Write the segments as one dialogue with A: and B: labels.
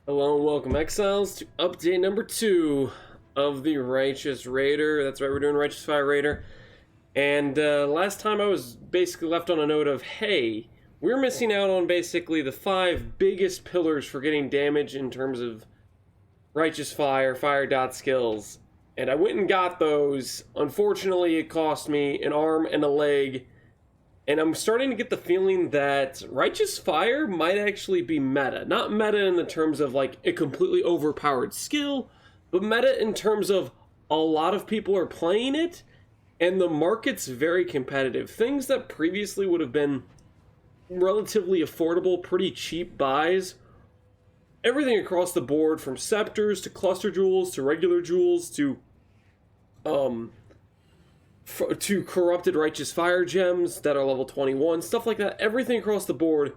A: Hello and welcome, Exiles, to update number 2 of the Righteous Raider. That's right, we're doing Righteous Fire Raider. And last time I was basically left on a note of, hey, we're missing out on basically the 5 biggest pillars for getting damage in terms of Righteous Fire dot skills. And I went and got those. Unfortunately, it cost me an arm and a leg. And I'm starting to get the feeling that Righteous Fire might actually be meta. Not meta in the terms of like a completely overpowered skill, but meta in terms of a lot of people are playing it, and the market's very competitive. Things that previously would have been relatively affordable, pretty cheap buys, everything across the board, from scepters to cluster jewels to regular jewels to corrupted Righteous Fire gems that are level 21, stuff like that. Everything across the board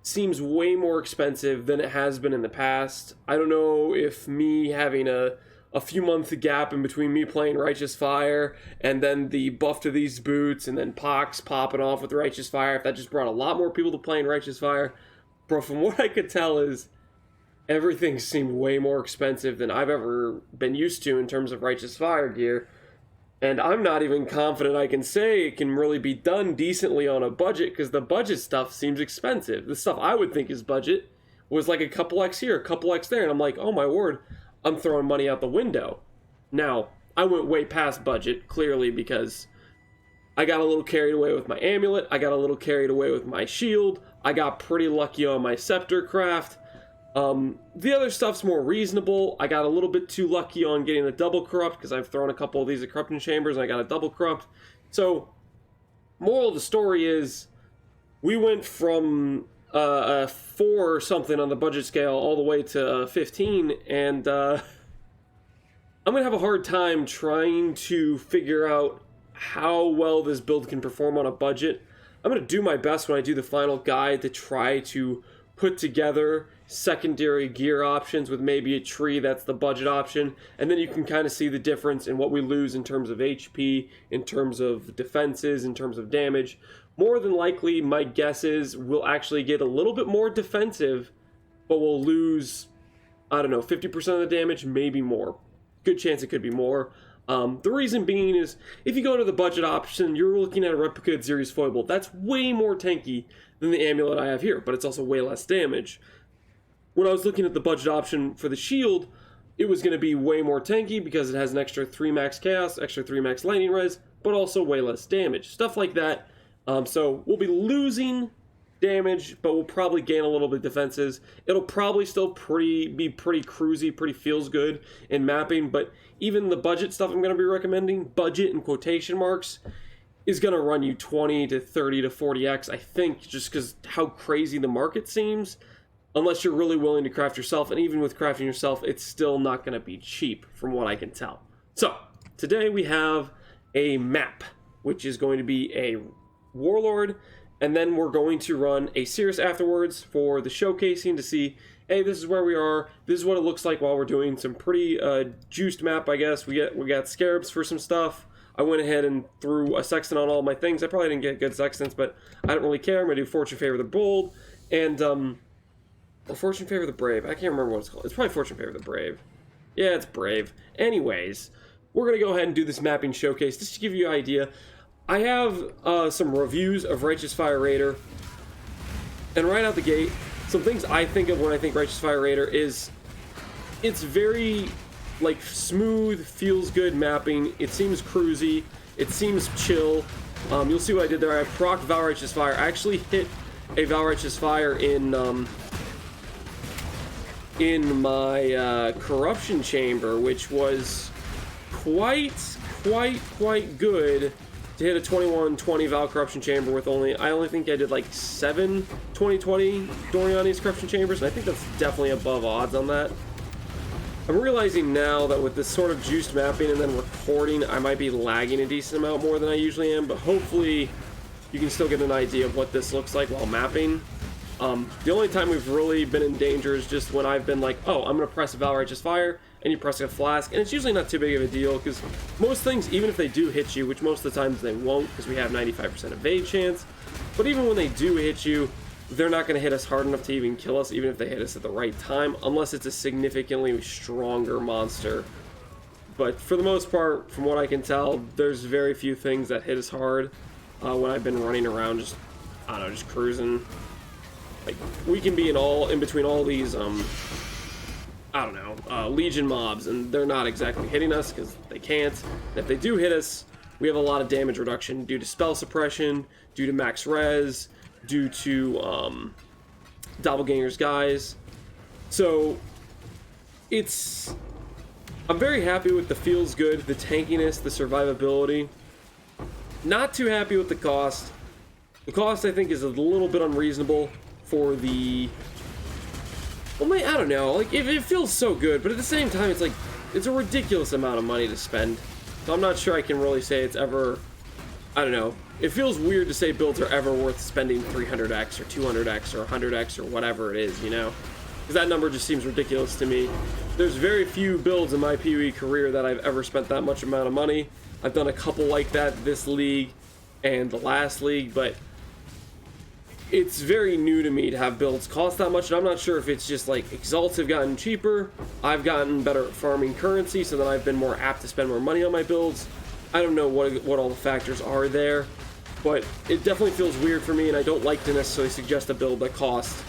A: seems way more expensive than it has been in the past. I don't know if me having a few month gap in between me playing Righteous Fire and then the buff to these boots and then Pox popping off with Righteous Fire, if that just brought a lot more people to playing Righteous Fire. Bro, from what I could tell is everything seemed way more expensive than I've ever been used to in terms of Righteous Fire gear. And I'm not even confident I can say it can really be done decently on a budget, because the budget stuff seems expensive. The stuff I would think is budget was like a couple X here, a couple X there, and I'm like, oh my word, I'm throwing money out the window. Now, I went way past budget, clearly, because I got a little carried away with my amulet, I got a little carried away with my shield, I got pretty lucky on my scepter craft. The other stuff's more reasonable. I got a little bit too lucky on getting a double corrupt, because I've thrown a couple of these at corruption chambers and I got a double corrupt. So, moral of the story is, we went from a 4 or something on the budget scale all the way to 15, and I'm gonna have a hard time trying to figure out how well this build can perform on a budget. I'm gonna do my best when I do the final guide to try to put together secondary gear options with maybe a tree that's the budget option, and then you can kind of see the difference in what we lose in terms of HP, in terms of defenses, in terms of damage. More than likely, my guess is we'll actually get a little bit more defensive, but we'll lose, I don't know, 50% of the damage, maybe more. Good chance it could be more. The reason being is, if you go to the budget option, you're looking at a replicated Sirus foible. That's way more tanky than the amulet I have here, but it's also way less damage. When I was looking at the budget option for the shield, it was going to be way more tanky because it has an extra 3 max chaos, extra 3 max lightning res, but also way less damage. Stuff like that. So we'll be losing damage, but we'll probably gain a little bit of defenses. It'll probably still be pretty cruisy, pretty feels good in mapping, but even the budget stuff I'm going to be recommending, budget in quotation marks, is going to run you 20 to 30 to 40x, I think, just because how crazy the market seems. Unless you're really willing to craft yourself, and even with crafting yourself, it's still not going to be cheap, from what I can tell. So, today we have a map, which is going to be a Warlord, and then we're going to run a Sirus afterwards for the showcasing to see, hey, this is where we are, this is what it looks like while we're doing some pretty juiced map, I guess. We got scarabs for some stuff. I went ahead and threw a sextant on all my things. I probably didn't get good sextants, but I don't really care. I'm going to do Fortune Favor the Bold, and or Fortune Favor the Brave. I can't remember what it's called. It's probably Fortune Favor the Brave. Yeah, it's Brave. Anyways, we're going to go ahead and do this mapping showcase. Just to give you an idea, I have some reviews of Righteous Fire Raider. And right out the gate, some things I think of when I think Righteous Fire Raider is, it's very, like, smooth, feels good mapping. It seems cruisy. It seems chill. You'll see what I did there. I procced Val Righteous Fire. I actually hit a Val Righteous Fire in my corruption chamber, which was quite good to hit a 21-20 Val corruption chamber with I only think I did like 7 20-20 Doriani's corruption chambers, and I think that's definitely above odds on that. I'm realizing now that with this sort of juiced mapping and then recording, I might be lagging a decent amount more than I usually am, but hopefully you can still get an idea of what this looks like while mapping. The only time we've really been in danger is just when I've been like, oh, I'm going to press a Val Righteous Fire, and you press a flask, and it's usually not too big of a deal, because most things, even if they do hit you, which most of the times they won't, because we have 95% evade chance, but even when they do hit you, they're not going to hit us hard enough to even kill us, even if they hit us at the right time, unless it's a significantly stronger monster. But for the most part, from what I can tell, there's very few things that hit us hard when I've been running around just, I don't know, just cruising. Like, we can be in between all these, I don't know, Legion mobs, and they're not exactly hitting us because they can't. And if they do hit us, we have a lot of damage reduction due to spell suppression, due to max res, due to Doppelganger's guys. So I'm very happy with the feels good, the tankiness, the survivability. Not too happy with the cost. The cost, I think, is a little bit unreasonable for the... Well, I don't know. Like, it feels so good, but at the same time, it's like, it's a ridiculous amount of money to spend. So I'm not sure I can really say it's ever... I don't know. It feels weird to say builds are ever worth spending 300x or 200x or 100x or whatever it is, you know? Because that number just seems ridiculous to me. There's very few builds in my PoE career that I've ever spent that much amount of money. I've done a couple like that this league and the last league, but it's very new to me to have builds cost that much, and I'm not sure if it's just like Exalts have gotten cheaper, I've gotten better at farming currency, so then I've been more apt to spend more money on my builds. I don't know what all the factors are there, but it definitely feels weird for me, and I don't like to necessarily suggest a build that costs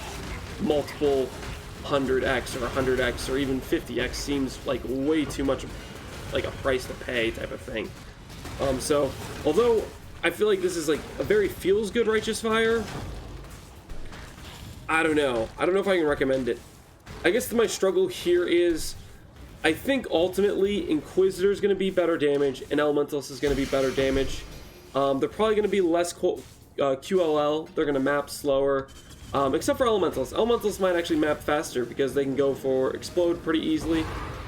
A: multiple 100x or 100x or even 50x. Seems like way too much like a price to pay type of thing. So although I feel like this is like a very feels good Righteous Fire, I don't know if I can recommend it. I guess my struggle here is I think ultimately Inquisitor is going to be better damage and Elementalist is going to be better damage. They're probably going to be less QLL. They're going to map slower, except for Elementalist. Elementalist might actually map faster because they can go for Explode pretty easily.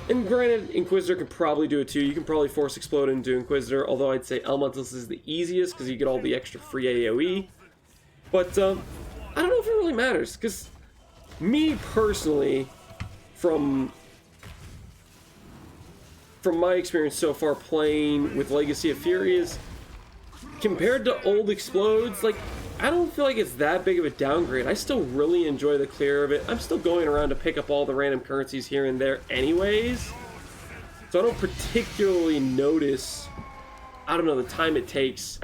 A: And granted, Inquisitor can probably do it too. You can probably force Explode into Inquisitor, although I'd say Elementalist is the easiest because you get all the extra free AoE. But I don't know if it really matters, because me personally, from my experience so far playing with Legacy of Furies, compared to old Explodes, like, I don't feel like it's that big of a downgrade. I still really enjoy the clear of it. I'm still going around to pick up all the random currencies here and there anyways, so I don't particularly notice, I don't know, the time it takes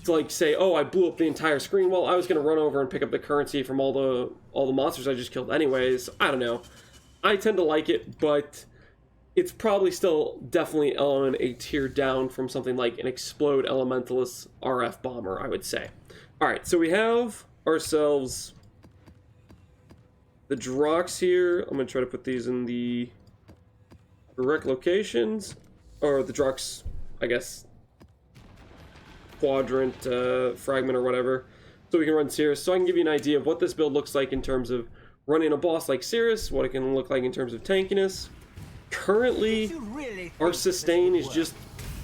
A: to like say, oh, I blew up the entire screen. Well, I was going to run over and pick up the currency from all the monsters I just killed anyways. I don't know. I tend to like it, but it's probably still definitely on a tier down from something like an Explode Elementalist RF Bomber, I would say. Alright, so we have ourselves the Drox here. I'm going to try to put these in the correct locations. Or the Drox, I guess, quadrant, fragment or whatever. So we can run Sirus. So I can give you an idea of what this build looks like in terms of running a boss like Sirus, what it can look like in terms of tankiness. Currently, our sustain is just,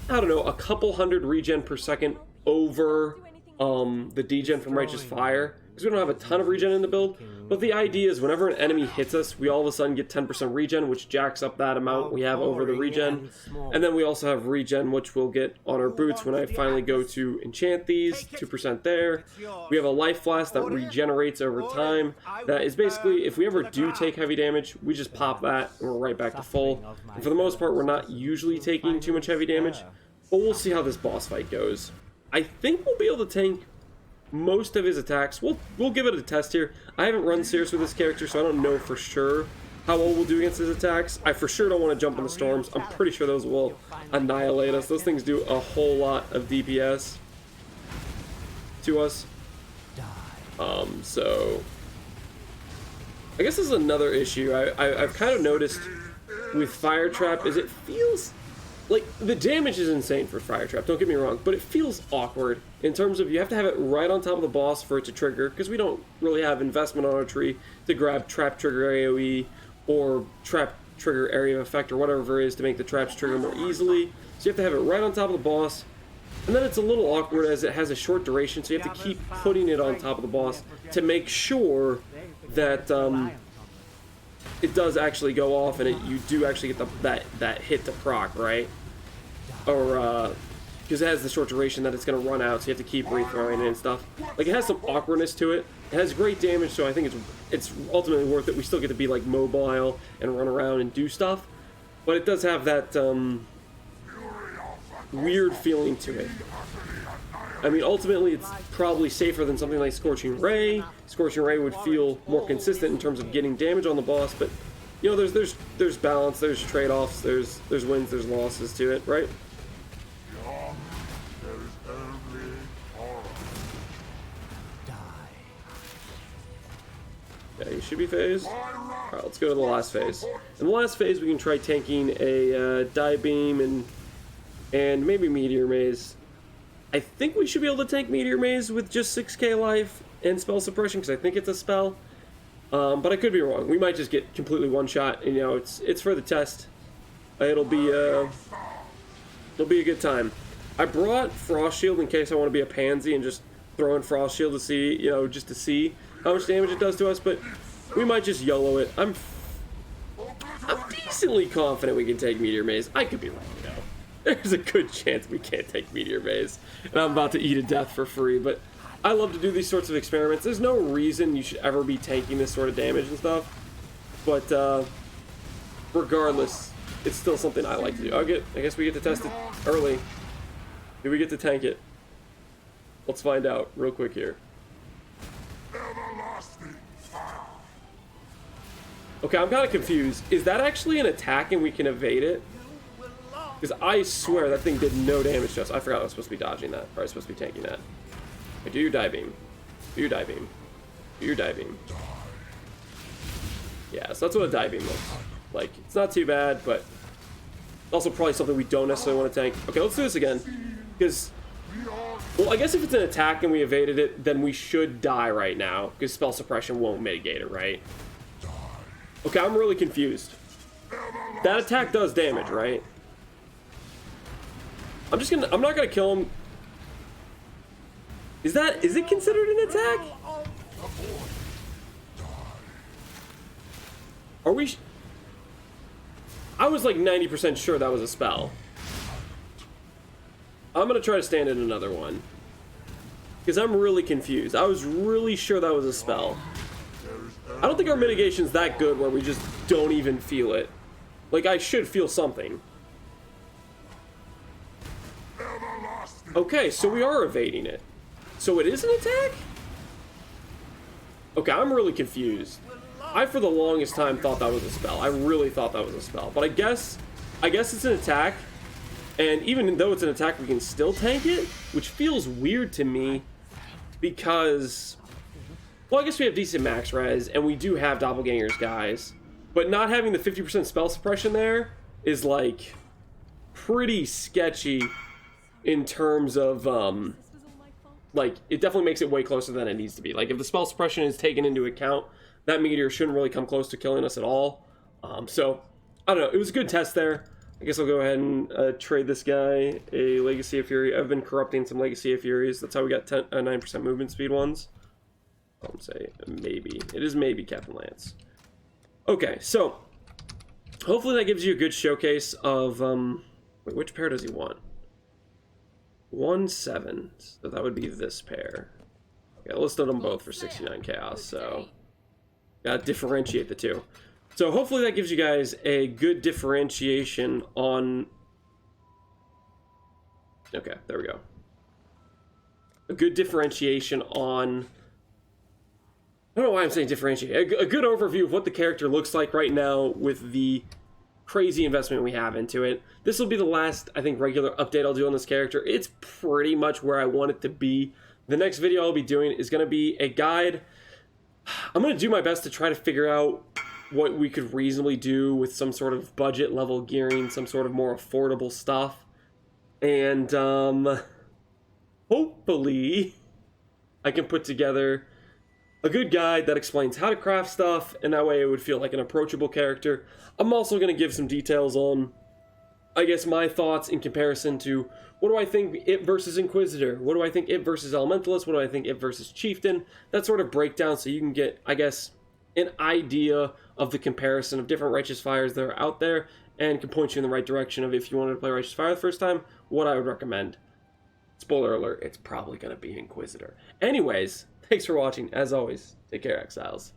A: I don't know, a couple hundred regen per second over the degen from Righteous Fire, because we don't have a ton of regen in the build. But the idea is whenever an enemy hits us, we all of a sudden get 10% regen, which jacks up that amount we have over the regen. And then we also have regen, which we'll get on our boots when I finally go to enchant these. 2% there. We have a life flask that regenerates over time. That is basically, if we ever do take heavy damage, we just pop that and we're right back to full. And for the most part, we're not usually taking too much heavy damage, but we'll see how this boss fight goes. I think we'll be able to tank most of his attacks. We'll give it a test here. I haven't run Sirus with this character, so I don't know for sure how well we'll do against his attacks. I for sure don't want to jump in the storms. I'm pretty sure those will annihilate us. Those things do a whole lot of DPS to us. So I guess this is another issue I've kind of noticed with Fire Trap is it feels like the damage is insane for Fire Trap, don't get me wrong, but it feels awkward in terms of you have to have it right on top of the boss for it to trigger, because we don't really have investment on our tree to grab Trap Trigger AoE or Trap Trigger Area of Effect or whatever it is to make the traps trigger more easily. So you have to have it right on top of the boss, and then it's a little awkward as it has a short duration, so you have to keep putting it on top of the boss to make sure that it does actually go off and you do actually get that hit to proc, right? Or because it has the short duration that it's going to run out, so you have to keep rethrowing it and stuff. Like, it has some awkwardness to it. It has great damage, so I think it's ultimately worth it. We still get to be, like, mobile and run around and do stuff, but it does have that weird feeling to it. I mean, ultimately, it's probably safer than something like Scorching Ray. Scorching Ray would feel more consistent in terms of getting damage on the boss, but, you know, there's balance, there's trade-offs, there's wins, there's losses to it, right? Yeah, you should be phased. Alright, let's go to the last phase. In the last phase, we can try tanking a Die Beam and maybe Meteor Maze. I think we should be able to tank Meteor Maze with just 6k life and spell suppression, because I think it's a spell. But I could be wrong. We might just get completely one-shot, and, you know, it's for the test. It'll be a good time. I brought Frost Shield in case I want to be a pansy and just throw in Frost Shield to see, you know, just to see how much damage it does to us, but we might just YOLO it. I'm decently confident we can take Meteor Maze. I could be wrong, though. There's a good chance we can't take Meteor Maze, and I'm about to eat a death for free, but I love to do these sorts of experiments. There's no reason you should ever be tanking this sort of damage and stuff, but regardless, it's still something I like to do. I guess we get to test it early. Do we get to tank it? Let's find out real quick here. Okay, I'm kind of confused. Is that actually an attack and we can evade it? Because I swear that thing did no damage to us. I forgot I was supposed to be dodging that. Or I was supposed to be tanking that. Okay, do your Die Beam. Do your Die Beam. Do your Die Beam. Yeah, so that's what a Die Beam looks like. It's not too bad, but also probably something we don't necessarily want to tank. Okay, let's do this again. Because, well, I guess if it's an attack and we evaded it, then we should die right now. Because spell suppression won't mitigate it, right? Okay, I'm really confused. That attack does damage, right? I'm not gonna kill him. Is it considered an attack? Are we? I was like 90% sure that was a spell. I'm gonna try to stand in another one. Because I'm really confused. I was really sure that was a spell. I don't think our mitigation's that good where we just don't even feel it. Like, I should feel something. Okay, so we are evading it. So it is an attack? Okay, I'm really confused. I, for the longest time, thought that was a spell. I really thought that was a spell. But I guess it's an attack. And even though it's an attack, we can still tank it, which feels weird to me because, well, I guess we have decent max res, and we do have doppelgangers, guys. But not having the 50% spell suppression there is, like, pretty sketchy in terms of, like, it definitely makes it way closer than it needs to be. Like, if the spell suppression is taken into account, that meteor shouldn't really come close to killing us at all. So, I don't know. It was a good test there. I guess I'll go ahead and trade this guy a Legacy of Fury. I've been corrupting some Legacy of Furies. That's how we got 9% movement speed ones. I'll say maybe. It is maybe Captain Lance. Okay, so hopefully that gives you a good showcase of... wait, which pair does he want? 1-7. So that would be this pair. Okay, I listed them both for 69 chaos, so... gotta differentiate the two. So hopefully that gives you guys a good differentiation on... okay, there we go. A good differentiation on... I don't know why I'm saying differentiate. A good overview of what the character looks like right now with the crazy investment we have into it. This will be the last, I think, regular update I'll do on this character. It's pretty much where I want it to be. The next video I'll be doing is going to be a guide. I'm going to do my best to try to figure out what we could reasonably do with some sort of budget level gearing, some sort of more affordable stuff. And hopefully I can put together a good guide that explains how to craft stuff, and that way it would feel like an approachable character. I'm also going to give some details on, I guess, my thoughts in comparison to what do I think it versus Inquisitor? What do I think it versus Elementalist? What do I think it versus Chieftain? That sort of breakdown so you can get, I guess, an idea of the comparison of different Righteous Fires that are out there and can point you in the right direction of if you wanted to play Righteous Fire the first time, what I would recommend. Spoiler alert, it's probably going to be Inquisitor. Anyways, thanks for watching. As always, take care, Exiles.